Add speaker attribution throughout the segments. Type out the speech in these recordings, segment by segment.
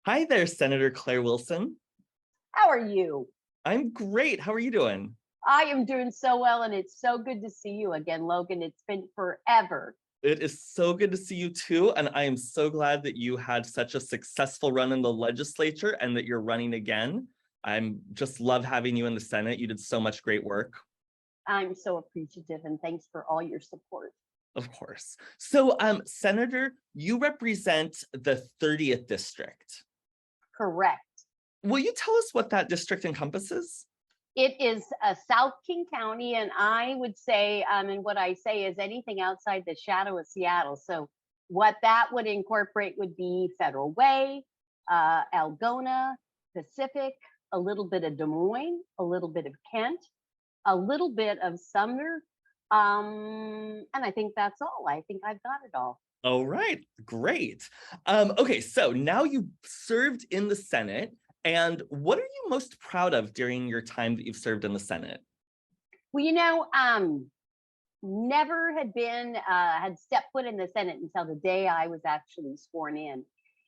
Speaker 1: Hi there, Senator Claire Wilson.
Speaker 2: How are you?
Speaker 1: I'm great. How are you doing?
Speaker 2: I am doing so well, and it's so good to see you again, Logan. It's been forever.
Speaker 1: It is so good to see you too, and I am so glad that you had such a successful run in the legislature and that you're running again. I'm just love having you in the Senate. You did so much great work.
Speaker 2: I'm so appreciative, and thanks for all your support.
Speaker 1: Of course. So, Senator, you represent the 30th district.
Speaker 2: Correct.
Speaker 1: Will you tell us what that district encompasses?
Speaker 2: It is South King County, and I would say, and what I say is anything outside the shadow of Seattle. So, what that would incorporate would be Federal Way, Algona, Pacific, a little bit of Des Moines, a little bit of Kent, a little bit of Sumner, and I think that's all. I think I've got it all.
Speaker 1: All right, great. Okay, so now you served in the Senate, and what are you most proud of during your time that you've served in the Senate?
Speaker 2: Well, never had stepped foot in the Senate until the day I was actually sworn in.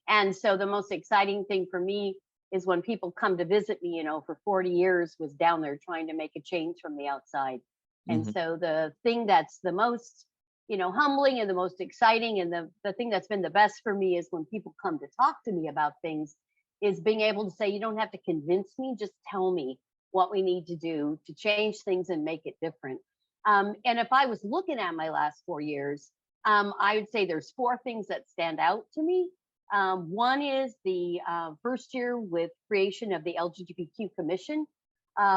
Speaker 2: And so the most exciting thing for me is when people come to visit me, for 40 years was down there trying to make a change from the outside. And
Speaker 1: Mhm.
Speaker 2: so the thing that's the most, humbling and the most exciting and the thing that's been the best for me is when people come to talk to me about things is being able to say, you don't have to convince me, just tell me what we need to do to change things and make it different. And if I was looking at my last 4 years, I would say there's four things that stand out to me. One is the first year with creation of the LGBTQ Commission,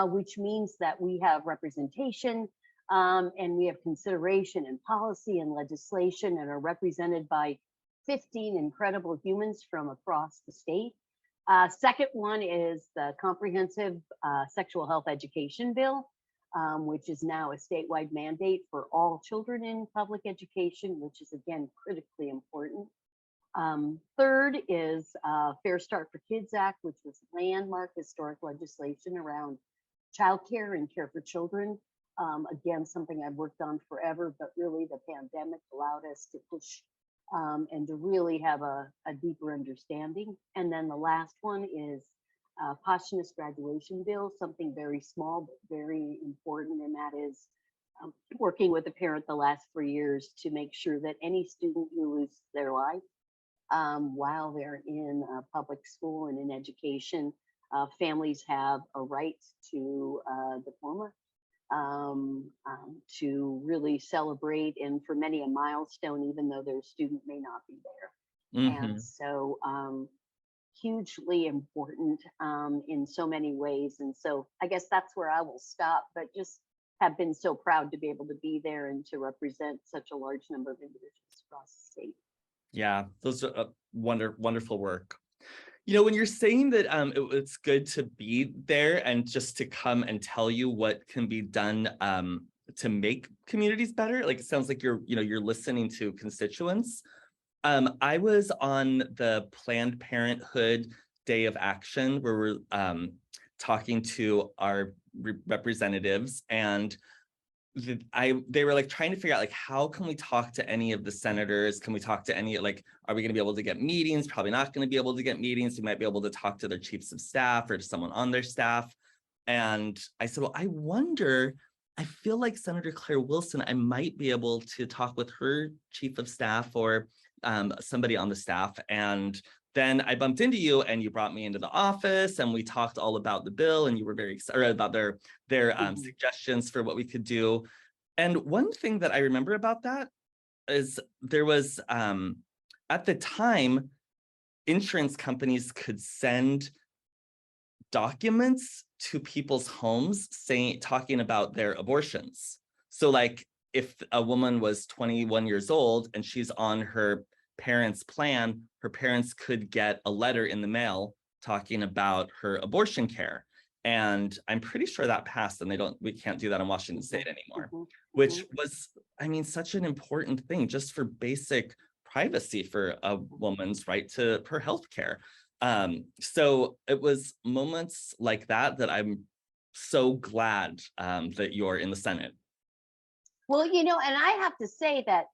Speaker 2: which means that we have representation and we have consideration and policy and legislation and are represented by 15 incredible humans from across the state. Second one is the comprehensive sexual health education bill, which is now a statewide mandate for all children in public education, which is again critically important. Third is Fair Start for Kids Act, which was landmark historic legislation around childcare and care for children. Again, something I've worked on forever, but really the pandemic allowed us to push and to really have a deeper understanding. And then the last one is posthumous graduation bill, something very small but very important, and that is working with a parent the last 3 years to make sure that any student who loses their life while they're in public school and in education, families have a right to a diploma to really celebrate, and for many a milestone, even though their student may not be there. And
Speaker 1: Mhm.
Speaker 2: so hugely important in so many ways. And so I guess that's where I will stop, but just have been so proud to be able to be there and to represent such a large number of individuals across the state.
Speaker 1: Yeah, those are wonderful work. When you're saying that it's good to be there and just to come and tell you what can be done to make communities better, like it sounds like you're listening to constituents. I was on the Planned Parenthood Day of Action where we're talking to our representatives, and they were like trying to figure out like how can we talk to any of the senators? Can we talk to any, like, are we going to be able to get meetings? Probably not going to be able to get meetings. We might be able to talk to their chiefs of staff or to someone on their staff. And I said, well, I wonder, I feel like Senator Claire Wilson, I might be able to talk with her chief of staff or somebody on the staff. And then I bumped into you and you brought me into the office and we talked all about the bill, and you were very excited about their suggestions for what we could do. And one thing that I remember about that is there was at the time, insurance companies could send documents to people's homes talking about their abortions. So like if a woman was 21 years old and she's on her parents' plan, her parents could get a letter in the mail talking about her abortion care. And I'm pretty sure that passed, and we can't do that in Washington State anymore, which was, I mean, such an important thing just for basic privacy for a woman's right to her health care. So it was moments like that that I'm so glad that you're in the Senate.
Speaker 2: Well, and I have to say that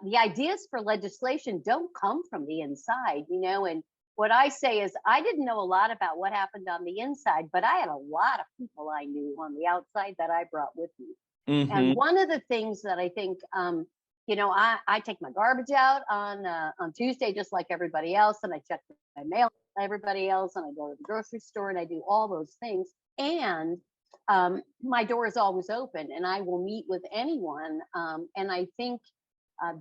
Speaker 2: the ideas for legislation don't come from the inside, and what I say is I didn't know a lot about what happened on the inside, but I had a lot of people I knew on the outside that I brought with me.
Speaker 1: Mm-hmm.
Speaker 2: And one of the things that I think, I take my garbage out on Tuesday, just like everybody else, and I check my mail like everybody else, and I go to the grocery store and I do all those things. And my door is always open, and I will meet with anyone. And I think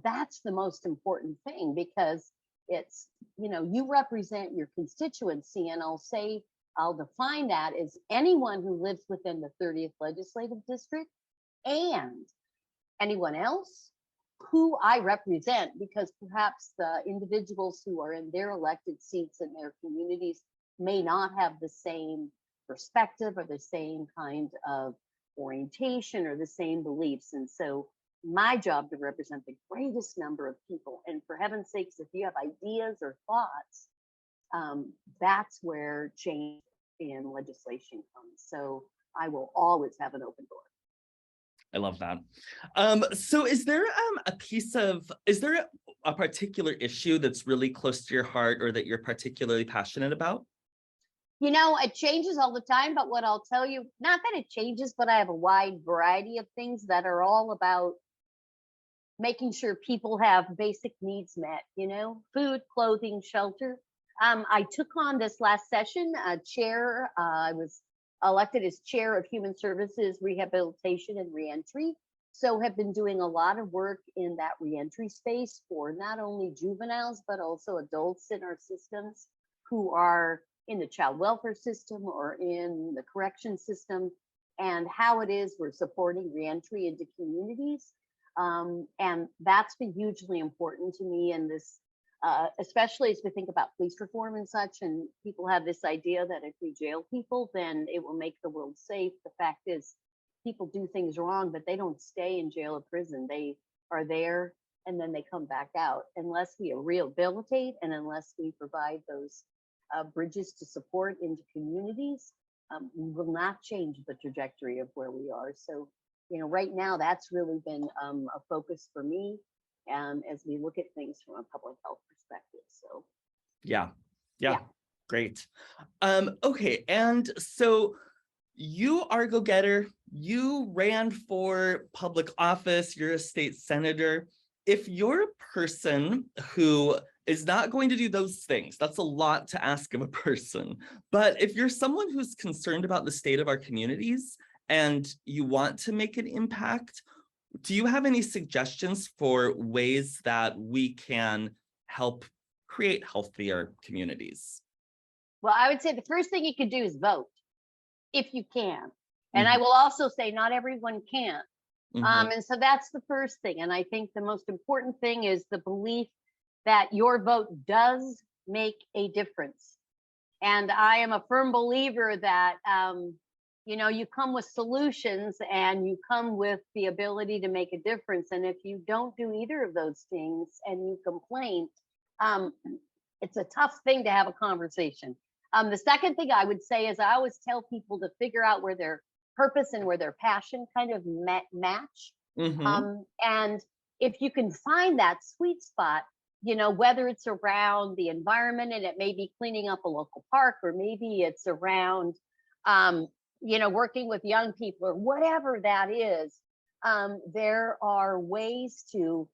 Speaker 2: that's the most important thing, because it's, you represent your constituency, and I'll define that as anyone who lives within the 30th legislative district and anyone else who I represent, because perhaps the individuals who are in their elected seats in their communities may not have the same perspective or the same kind of orientation or the same beliefs. And so my job to represent the greatest number of people. And for heaven's sakes, if you have ideas or thoughts, that's where change in legislation comes. So I will always have an open door.
Speaker 1: I love that. So is there a particular issue that's really close to your heart or that you're particularly passionate about?
Speaker 2: It changes all the time, but what I'll tell you, not that it changes, but I have a wide variety of things that are all about making sure people have basic needs met, food, clothing, shelter. I took on this last session, chair. I was elected as chair of Human Services, Rehabilitation and Reentry. So have been doing a lot of work in that reentry space for not only juveniles, but also adults in our systems who are in the child welfare system or in the correction system, and how it is we're supporting reentry into communities. And that's been hugely important to me in this, especially as we think about police reform and such, and people have this idea that if we jail people, then it will make the world safe. The fact is, people do things wrong, but they don't stay in jail or prison. They are there and then they come back out. Unless we rehabilitate and unless we provide those bridges to support into communities, we will not change the trajectory of where we are. So, right now, that's really been a focus for me, as we look at things from a public health perspective. So,
Speaker 1: yeah, great. Okay, and so you are a go-getter. You ran for public office. You're a state senator. If you're a person who is not going to do those things, that's a lot to ask of a person. But if you're someone who's concerned about the state of our communities and you want to make an impact, do you have any suggestions for ways that we can help create healthier communities?
Speaker 2: Well, I would say the first thing you could do is vote, if you can. And I will also say not everyone can. And so that's the first thing. And I think the most important thing is the belief that your vote does make a difference. And I am a firm believer that, you come with solutions and you come with the ability to make a difference. And if you don't do either of those things and you complain, it's a tough thing to have a conversation. The second thing I would say is I always tell people to figure out where their purpose and where their passion kind of match. And if you can find that sweet spot, whether it's around the environment and it may be cleaning up a local park, or maybe it's around, working with young people or whatever that is, there are ways to,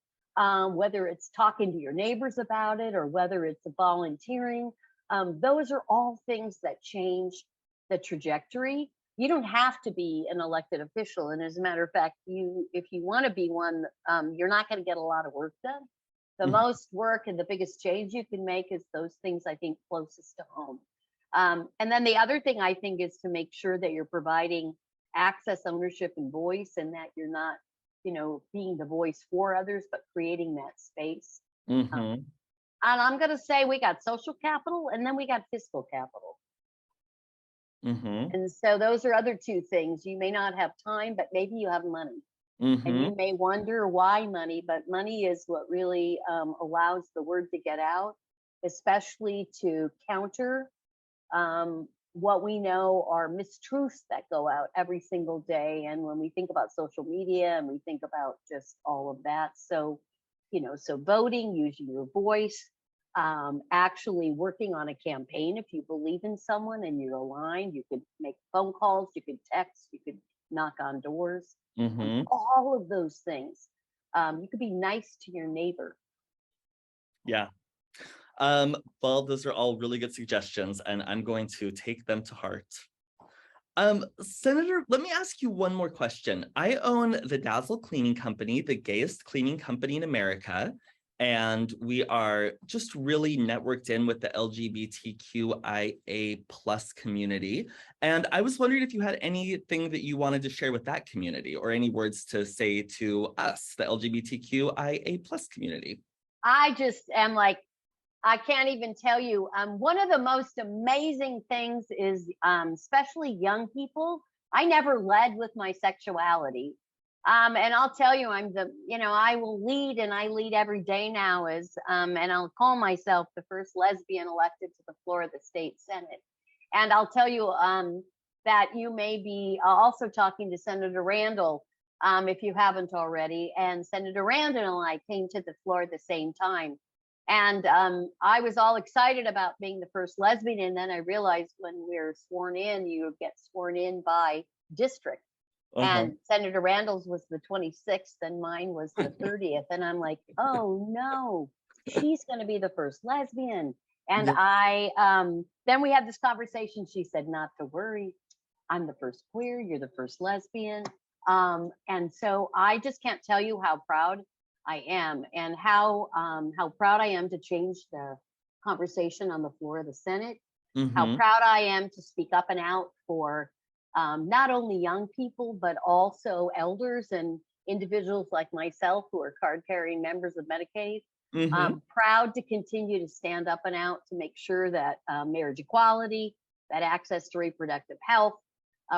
Speaker 2: whether it's talking to your neighbors about it or whether it's volunteering, those are all things that change the trajectory. You don't have to be an elected official. And as a matter of fact, if you want to be one, you're not going to get a lot of work done. The most work and the biggest change you can make is those things, I think, closest to home. And then the other thing I think is to make sure that you're providing access, ownership, and voice, and that you're not, being the voice for others, but creating that space. And I'm going to say we got social capital and then we got fiscal capital. And so those are other two things. You may not have time, but maybe you have money. And you may wonder why money, but money is what really allows the word to get out, especially to counter what we know are mistruths that go out every single day. And when we think about social media and we think about just all of that. So, so voting, using your voice, actually working on a campaign. If you believe in someone and you're aligned, you could make phone calls, you could text, you could knock on doors, all of those things. You could be nice to your neighbor.
Speaker 1: Yeah. Well, those are all really good suggestions, and I'm going to take them to heart. Senator, let me ask you one more question. I own the Dazzle cleaning company, the gayest cleaning company in America, and we are just really networked in with the LGBTQIA plus community. And I was wondering if you had anything that you wanted to share with that community, or any words to say to us, the LGBTQIA plus community.
Speaker 2: I just am like, I can't even tell you. One of the most amazing things is, especially young people, I never led with my sexuality. And I'll tell you, I will lead, and I lead every day now and I'll call myself the first lesbian elected to the floor of the state Senate. And I'll tell you that you may be also talking to Senator Randall, if you haven't already. And Senator Randall and I came to the floor at the same time. And I was all excited about being the first lesbian. And then I realized when we're sworn in, you get sworn in by district. And Senator Randall's was the 26th and mine was the 30th. And I'm like, oh no, she's going to be the first lesbian. And then we had this conversation. She said, not to worry, I'm the first queer, you're the first lesbian. And so I just can't tell you how proud I am, and how proud I am to change the conversation on the floor of the Senate. How proud I am to speak up and out for not only young people, but also elders and individuals like myself who are card-carrying members of Medicaid. I'm proud to continue to stand up and out to make sure that marriage equality, that access to reproductive health,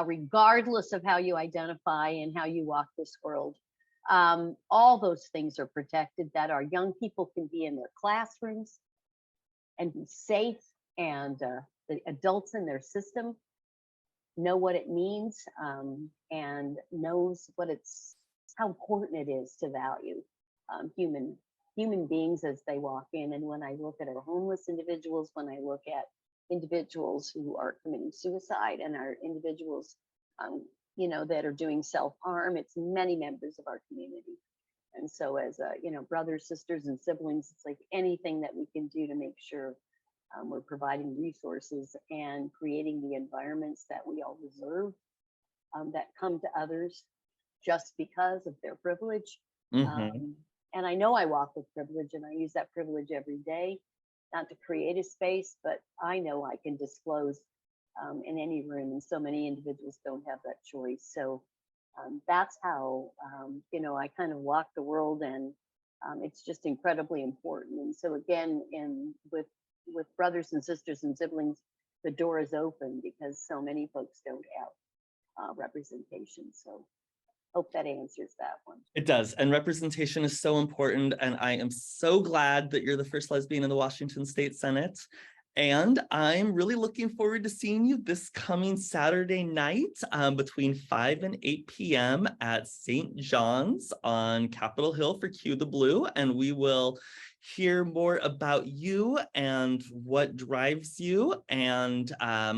Speaker 2: regardless of how you identify and how you walk this world, all those things are protected, that our young people can be in their classrooms and be safe, and the adults in their system know what it means, and knows how important it is to value human beings as they walk in. And when I look at our homeless individuals, when I look at individuals who are committing suicide, and our individuals that are doing self-harm, it's many members of our community. And so as brothers, sisters, and siblings, it's like anything that we can do to make sure we're providing resources and creating the environments that we all deserve, that come to others just because of their privilege. And I know I walk with privilege, and I use that privilege every day, not to create a space, but I know I can disclose in any room, and so many individuals don't have that choice. So that's how I kind of walk the world, and it's just incredibly important. And so again, with brothers and sisters and siblings, the door is open because so many folks don't have representation. So hope that answers that one.
Speaker 1: It does. And representation is so important. And I am so glad that you're the first lesbian in the Washington State Senate. And I'm really looking forward to seeing you this coming Saturday night between 5 and 8 p.m. at St. John's on Capitol Hill for Q the Blue. And we will hear more about you and what drives you, and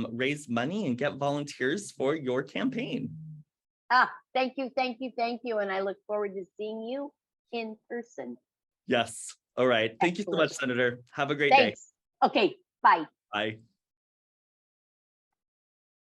Speaker 1: raise money and get volunteers for your campaign.
Speaker 2: Thank you, thank you, thank you. And I look forward to seeing you in person.
Speaker 1: Yes. All right. Thank you so much, Senator. Have a great
Speaker 2: day. Okay. Bye.
Speaker 1: Bye.